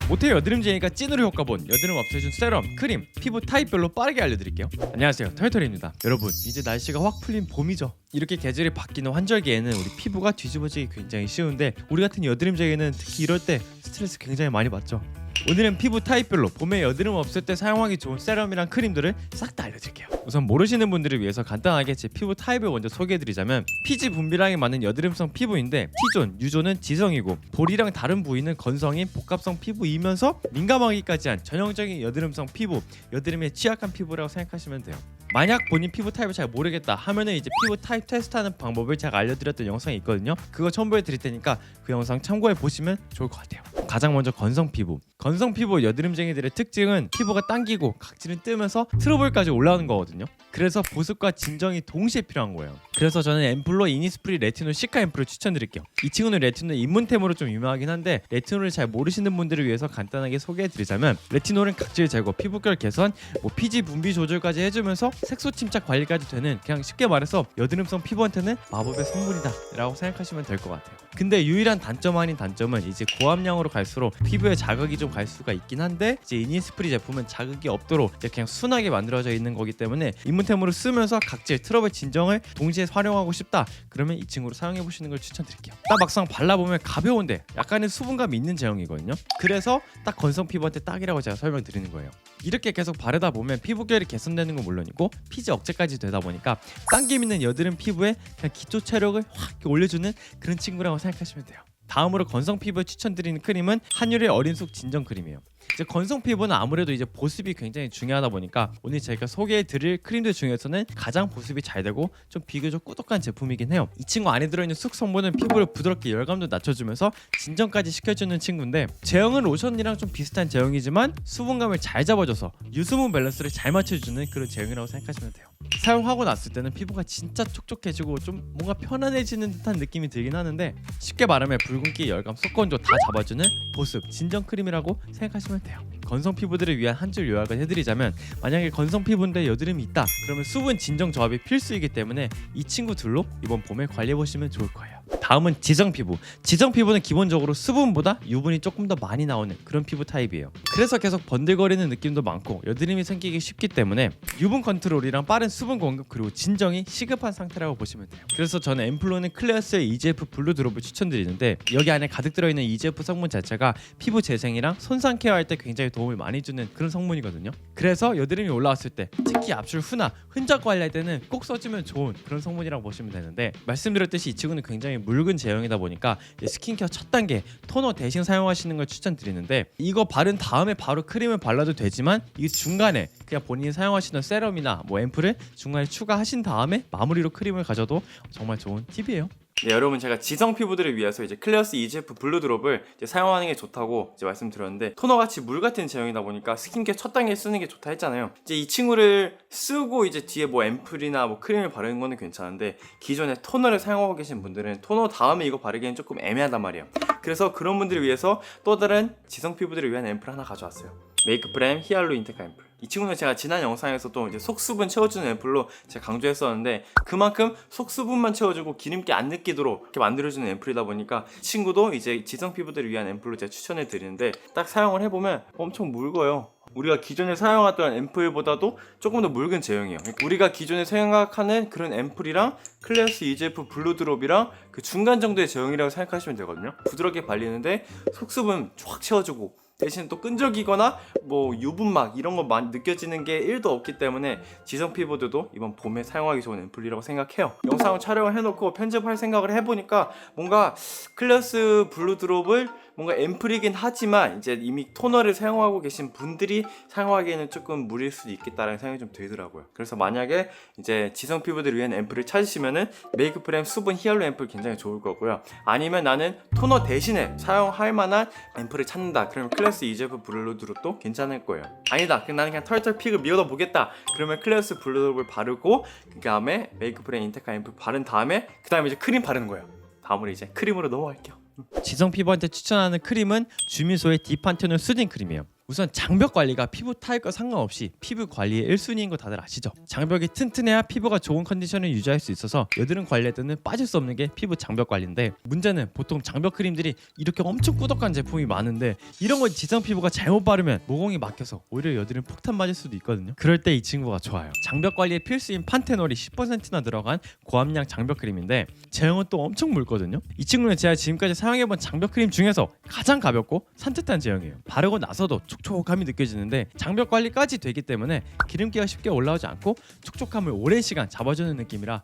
모태 여드름쟁이가 찐으로 효과 본 여드름 없애준 세럼, 크림, 피부 타입별로 빠르게 알려드릴게요. 안녕하세요, 털털입니다. 여러분, 이제 날씨가 확 풀린 봄이죠. 이렇게 계절이 바뀌는 환절기에는 우리 피부가 뒤집어지기 굉장히 쉬운데 우리 같은 여드름쟁이는 특히 이럴 때 스트레스 굉장히 많이 받죠. 오늘은 피부 타입별로 봄에 여드름 없을 때 사용하기 좋은 세럼이랑 크림들을 싹 다 알려드릴게요. 우선 모르시는 분들을 위해서 간단하게 제 피부 타입을 먼저 소개해드리자면 피지 분비량이 많은 여드름성 피부인데 T존, U존은 지성이고 볼이랑 다른 부위는 건성인 복합성 피부이면서 민감하기까지 한 전형적인 여드름성 피부, 여드름에 취약한 피부라고 생각하시면 돼요. 만약 본인 피부 타입을 잘 모르겠다 하면은 이제 피부 타입 테스트하는 방법을 제가 알려드렸던 영상이 있거든요. 그거 첨부해 드릴 테니까 그 영상 참고해 보시면 좋을 것 같아요. 가장 먼저 건성 피부. 건성 피부 여드름쟁이들의 특징은 피부가 당기고 각질은 뜨면서 트러블까지 올라오는 거거든요. 그래서 보습과 진정이 동시에 필요한 거예요. 그래서 저는 앰플로 이니스프리 레티놀 시카 앰플을 추천드릴게요. 이 친구는 레티놀 입문템으로 좀 유명하긴 한데 레티놀을 잘 모르시는 분들을 위해서 간단하게 소개해드리자면 레티놀은 각질 제거, 피부결 개선, 피지 분비 조절까지 해주면서 색소 침착 관리까지 되는, 그냥 쉽게 말해서 여드름성 피부한테는 마법의 선물이다 라고 생각하시면 될 것 같아요. 근데 유일한 단점 아닌 단점은 이제 고함량으로 갈수록 피부에 자극이 좀 갈 수가 있긴 한데 이제 이니스프리 제품은 자극이 없도록 이제 그냥 순하게 만들어져 있는 거기 때문에 입문템으로 쓰면서 각질, 트러블 진정을 동시에 활용하고 싶다 그러면 이 친구로 사용해 보시는 걸 추천드릴게요. 딱 막상 발라보면 가벼운데 약간의 수분감이 있는 제형이거든요. 그래서 딱 건성 피부한테 딱이라고 제가 설명드리는 거예요. 이렇게 계속 바르다 보면 피부결이 개선되는 건 물론이고 피지 억제까지 되다 보니까 당김 있는 여드름 피부에 그냥 기초 체력을 확 올려주는 그런 친구라고 생각하시면 돼요. 다음으로 건성 피부에 추천드리는 크림은 한율의 어린 속 진정 크림이에요. 이제 건성 피부는 아무래도 이제 보습이 굉장히 중요하다 보니까 오늘 제가 소개해드릴 크림들 중에서는 가장 보습이 잘 되고 좀 비교적 꾸덕한 제품이긴 해요. 이 친구 안에 들어있는 쑥 성분은 피부를 부드럽게 열감도 낮춰주면서 진정까지 시켜주는 친구인데 제형은 로션이랑 좀 비슷한 제형이지만 수분감을 잘 잡아줘서 유수분 밸런스를 잘 맞춰주는 그런 제형이라고 생각하시면 돼요. 사용하고 났을 때는 피부가 진짜 촉촉해지고 좀 뭔가 편안해지는 듯한 느낌이 들긴 하는데 쉽게 말하면 붉은기, 열감, 속건조 다 잡아주는 보습, 진정 크림이라고 생각하시면 돼요. 건성 피부들을 위한 한 줄 요약을 해드리자면 만약에 건성 피부인데 여드름이 있다 그러면 수분 진정 조합이 필수이기 때문에 이 친구들로 이번 봄에 관리해보시면 좋을 거예요. 다음은 지성 피부. 지성 피부는 기본적으로 수분보다 유분이 조금 더 많이 나오는 그런 피부 타입이에요. 그래서 계속 번들거리는 느낌도 많고 여드름이 생기기 쉽기 때문에 유분 컨트롤이랑 빠른 수분 공급 그리고 진정이 시급한 상태라고 보시면 돼요. 그래서 저는 앰플로는 클레어스의 EGF 블루 드롭을 추천드리는데 여기 안에 가득 들어있는 EGF 성분 자체가 피부 재생이랑 손상 케어할 때 굉장히 도움을 많이 주는 그런 성분이거든요. 그래서 여드름이 올라왔을 때 특히 압출 후나 흔적 관리할 때는 꼭 써주면 좋은 그런 성분이라고 보시면 되는데 말씀드렸듯이 이 친구는 굉장히 묽은 제형이다 보니까 스킨케어 첫 단계 토너 대신 사용하시는 걸 추천드리는데 이거 바른 다음에 바로 크림을 발라도 되지만 이 중간에 그냥 본인이 사용하시는 세럼이나 앰플을 중간에 추가하신 다음에 마무리로 크림을 가져도 정말 좋은 팁이에요. 네, 여러분 제가 지성 피부들을 위해서 이제 클레어스 EGF 블루 드롭을 이제 사용하는 게 좋다고 이제 말씀드렸는데 토너같이 물 같은 제형이다 보니까 스킨케어 첫 단계에 쓰는 게 좋다 했잖아요. 이제 이 친구를 쓰고 이제 뒤에 앰플이나 크림을 바르는 거는 괜찮은데 기존에 토너를 사용하고 계신 분들은 토너 다음에 이거 바르기엔 조금 애매하단 말이에요. 그래서 그런 분들을 위해서 또 다른 지성 피부들을 위한 앰플 하나 가져왔어요. 메이크프렘 히알루 인테카 앰플. 이 친구는 제가 지난 영상에서도 이제 속수분 채워주는 앰플로 제가 강조했었는데 그만큼 속수분만 채워주고 기름기 안 느끼도록 이렇게 만들어주는 앰플이다 보니까 이 친구도 이제 지성 피부들을 위한 앰플로 제가 추천해 드리는데 딱 사용을 해보면 엄청 묽어요. 우리가 기존에 사용하던 앰플보다도 조금 더 묽은 제형이에요. 우리가 기존에 생각하는 그런 앰플이랑 클레어스 EGF 블루 드롭이랑 그 중간 정도의 제형이라고 생각하시면 되거든요. 부드럽게 발리는데 속수분 쫙 채워주고 대신 또 끈적이거나 유분막 이런 거 많이 느껴지는 게 1도 없기 때문에 지성 피부들도 이번 봄에 사용하기 좋은 앰플이라고 생각해요. 영상을 촬영을 해놓고 편집할 생각을 해보니까 뭔가 클래스 블루 드롭을 뭔가 앰플이긴 하지만 이제 이미 토너를 사용하고 계신 분들이 사용하기에는 조금 무리일 수도 있겠다라는 생각이 좀 들더라고요. 그래서 만약에 이제 지성 피부들을 위한 앰플을 찾으시면은 메이크프렘 수분 히알루 앰플 굉장히 좋을 거고요. 아니면 나는 토너 대신에 사용할 만한 앰플을 찾는다 그러면 클래스 EGF 블루 드롭도 괜찮을 거예요. 아니다 나는 그냥 털털 픽을 미워다 보겠다 그러면 클래스 블루 드롭을 바르고 그 다음에 메이크프렘 인테카 앰플 바른 다음에 그 다음에 이제 크림 바르는 거예요. 다음으로 이제 크림으로 넘어갈게요. 지성 피부한테 추천하는 크림은 주미소의 디판테놀 수딩 크림이에요. 우선 장벽 관리가 피부 타입과 상관없이 피부 관리의 1순위인 거 다들 아시죠? 장벽이 튼튼해야 피부가 좋은 컨디션을 유지할 수 있어서 여드름 관리할 때는 빠질 수 없는 게 피부 장벽 관리인데, 문제는 보통 장벽 크림들이 이렇게 엄청 꾸덕한 제품이 많은데 이런 거 지성 피부가 잘못 바르면 모공이 막혀서 오히려 여드름 폭탄 맞을 수도 있거든요. 그럴 때 이 친구가 좋아요. 장벽 관리에 필수인 판테놀이 10%나 들어간 고함량 장벽 크림인데 제형은 또 엄청 묽거든요. 이 친구는 제가 지금까지 사용해본 장벽 크림 중에서 가장 가볍고 산뜻한 제형이에요. 바르고 나서도 촉촉함이 느껴지는데 장벽 관리까지 되기 때문에 기름기가 쉽게 올라오지 않고 촉촉함을 오랜 시간 잡아주는 느낌이라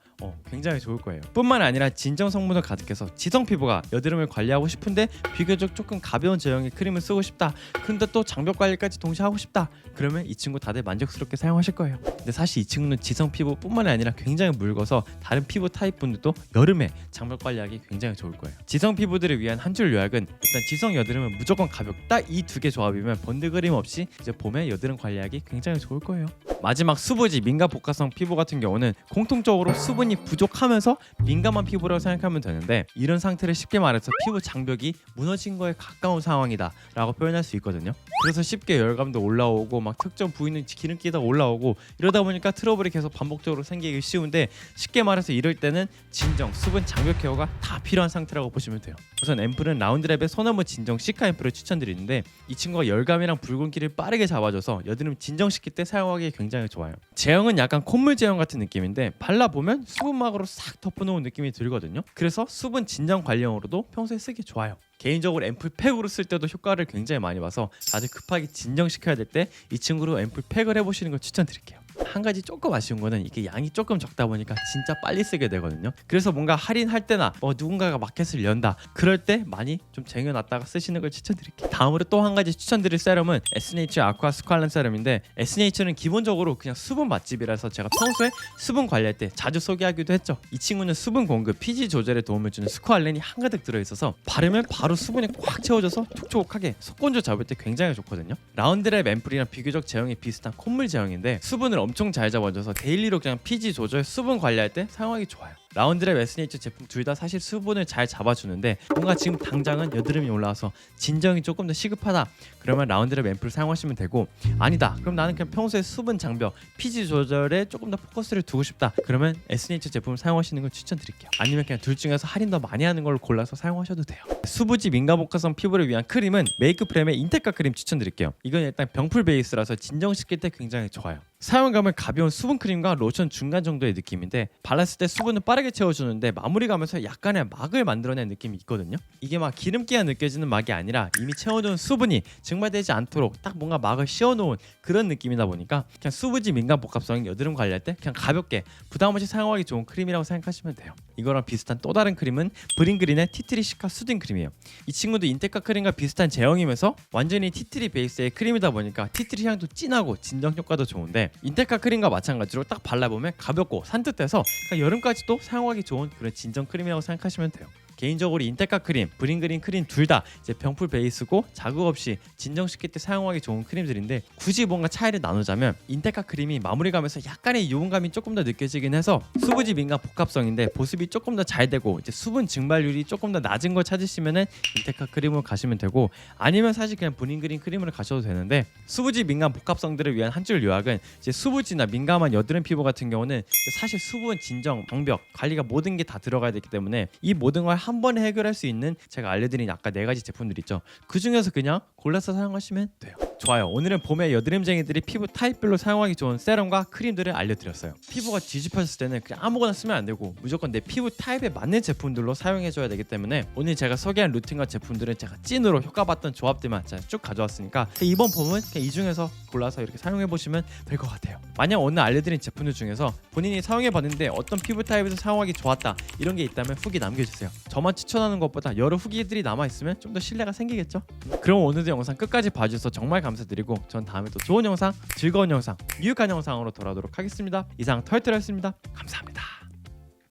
굉장히 좋을 거예요. 뿐만 아니라 진정 성분을 가득해서 지성 피부가 여드름을 관리하고 싶은데 비교적 조금 가벼운 제형의 크림을 쓰고 싶다, 근데 또 장벽 관리까지 동시에 하고 싶다, 그러면 이 친구 다들 만족스럽게 사용하실 거예요. 근데 사실 이 친구는 지성 피부뿐만 아니라 굉장히 묽어서 다른 피부 타입 분들도 여름에 장벽 관리하기 굉장히 좋을 거예요. 지성 피부들을 위한 한 줄 요약은 일단 지성 여드름은 무조건 가볍, 딱 이 두 개 조합이면 번들거림 없이 이제 봄에 여드름 관리하기 굉장히 좋을 거예요. 마지막 수부지 민감 복합성 피부 같은 경우는 공통적으로 수분이 부족하면서 민감한 피부라고 생각하면 되는데, 이런 상태를 쉽게 말해서 피부 장벽이 무너진 거에 가까운 상황이다 라고 표현할 수 있거든요. 그래서 쉽게 열감도 올라오고 막 특정 부위는 기름기가 올라오고 이러다 보니까 트러블이 계속 반복적으로 생기기 쉬운데, 쉽게 말해서 이럴 때는 진정 수분 장벽 케어가 다 필요한 상태라고 보시면 돼요. 우선 앰플은 라운드랩의 소나무 진정 시카 앰플을 추천드리는데, 이 친구가 열감이랑 붉은기를 빠르게 잡아줘서 여드름 진정시킬 때 사용하기에 굉장히 좋아요. 제형은 약간 콧물 제형 같은 느낌인데 발라보면 수분막으로 싹 덮어놓은 느낌이 들거든요. 그래서 수분 진정 관리용으로도 평소에 쓰기 좋아요. 개인적으로 앰플 팩으로 쓸 때도 효과를 굉장히 많이 봐서 다들 급하게 진정시켜야 될 때 이 친구로 앰플 팩을 해보시는 걸 추천드릴게요. 한 가지 조금 아쉬운 거는 이게 양이 조금 적다 보니까 진짜 빨리 쓰게 되거든요. 그래서 뭔가 할인할 때나 누군가가 마켓을 연다 그럴 때 많이 좀 쟁여놨다가 쓰시는 걸 추천드릴게요. 다음으로 또 한 가지 추천드릴 세럼은 에스네이처 아쿠아 스칼렌 세럼인데, 에스네이처는 기본적으로 그냥 수분 맛집이라서 제가 평소에 수분 관리할 때 자주 소개하기도 했죠. 이 친구는 수분 공급, 피지 조절에 도움을 주는 스쿠알렌이 한가득 들어있어서 바르면 바로 수분이 꽉 채워져서 촉촉하게 속건조 잡을 때 굉장히 좋거든요. 라운드랩 앰플이랑 비교적 제형이 비슷한 콧물 제형인데 수분을 엄청 잘 잡아줘서 데일리로 그냥 피지 조절, 수분 관리할 때 사용하기 좋아요. 라운드랩 에스네이처 제품 둘 다 사실 수분을 잘 잡아주는데 뭔가 지금 당장은 여드름이 올라와서 진정이 조금 더 시급하다, 그러면 라운드랩 앰플 사용하시면 되고, 아니다 그럼 나는 그냥 평소에 수분 장벽, 피지 조절에 조금 더 포커스를 두고 싶다, 그러면 에스네이처 제품을 사용하시는 걸 추천드릴게요. 아니면 그냥 둘 중에서 할인 더 많이 하는 걸로 골라서 사용하셔도 돼요. 수부지 민감 복합성 피부를 위한 크림은 메이크프렘의 인테카 크림 추천드릴게요. 이건 일단 병풀 베이스라서 진정시킬 때 굉장히 좋아요. 사용감은 가벼운 수분 크림과 로션 중간 정도의 느낌인데, 발랐을 때 수분을 빠르게 채워주는데 마무리감에서 약간의 막을 만들어낸 느낌이 있거든요. 이게 막 기름기가 느껴지는 막이 아니라 이미 채워둔 수분이 증발되지 않도록 딱 뭔가 막을 씌워놓은 그런 느낌이다 보니까 그냥 수부지 민감 복합성 여드름 관리할 때 그냥 가볍게 부담없이 사용하기 좋은 크림이라고 생각하시면 돼요. 이거랑 비슷한 또 다른 크림은 브링그린의 티트리 시카 수딩 크림이에요. 이 친구도 인테카 크림과 비슷한 제형이면서 완전히 티트리 베이스의 크림이다 보니까 티트리 향도 진하고 진정 효과도 좋은데, 인테카 크림과 마찬가지로 딱 발라보면 가볍고 산뜻해서 여름까지도 사용하기 좋은 그런 진정 크림이라고 생각하시면 돼요. 개인적으로 인테카 크림, 브링그린 크림 둘 다 이제 병풀 베이스고 자극 없이 진정시킬 때 사용하기 좋은 크림들인데, 굳이 뭔가 차이를 나누자면 인테카 크림이 마무리감에서 약간의 유분감이 조금 더 느껴지긴 해서 수부지 민감 복합성인데 보습이 조금 더 잘 되고 이제 수분 증발률이 조금 더 낮은 걸 찾으시면은 인테카 크림으로 가시면 되고, 아니면 사실 그냥 브링그린 크림으로 가셔도 되는데, 수부지 민감 복합성들을 위한 한 줄 요약은 이제 수부지나 민감한 여드름 피부 같은 경우는 사실 수분 진정, 방벽, 관리가 모든 게 다 들어가야 되기 때문에 이 모든 걸 한 번에 해결할 수 있는 제가 알려드린 아까 4가지 제품들 있죠. 그 중에서 그냥 골라서 사용하시면 돼요. 좋아요. 오늘은 봄에 여드름쟁이들이 피부 타입별로 사용하기 좋은 세럼과 크림들을 알려드렸어요. 피부가 뒤집혀졌을 때는 그냥 아무거나 쓰면 안 되고 무조건 내 피부 타입에 맞는 제품들로 사용해줘야 되기 때문에 오늘 제가 소개한 루틴과 제품들은 제가 찐으로 효과봤던 조합들만 제가 쭉 가져왔으니까 이번 봄은 그냥 이 중에서 골라서 이렇게 사용해보시면 될 것 같아요. 만약 오늘 알려드린 제품들 중에서 본인이 사용해봤는데 어떤 피부 타입에서 사용하기 좋았다 이런 게 있다면 후기 남겨주세요. 저만 추천하는 것보다 여러 후기들이 남아있으면 좀 더 신뢰가 생기겠죠? 그럼 오늘도 영상 끝까지 봐주셔서 정말 감사드리고 전 다음에 또 좋은 영상, 즐거운 영상, 유익한 영상으로 돌아오도록 하겠습니다. 이상 털털였습니다. 감사합니다.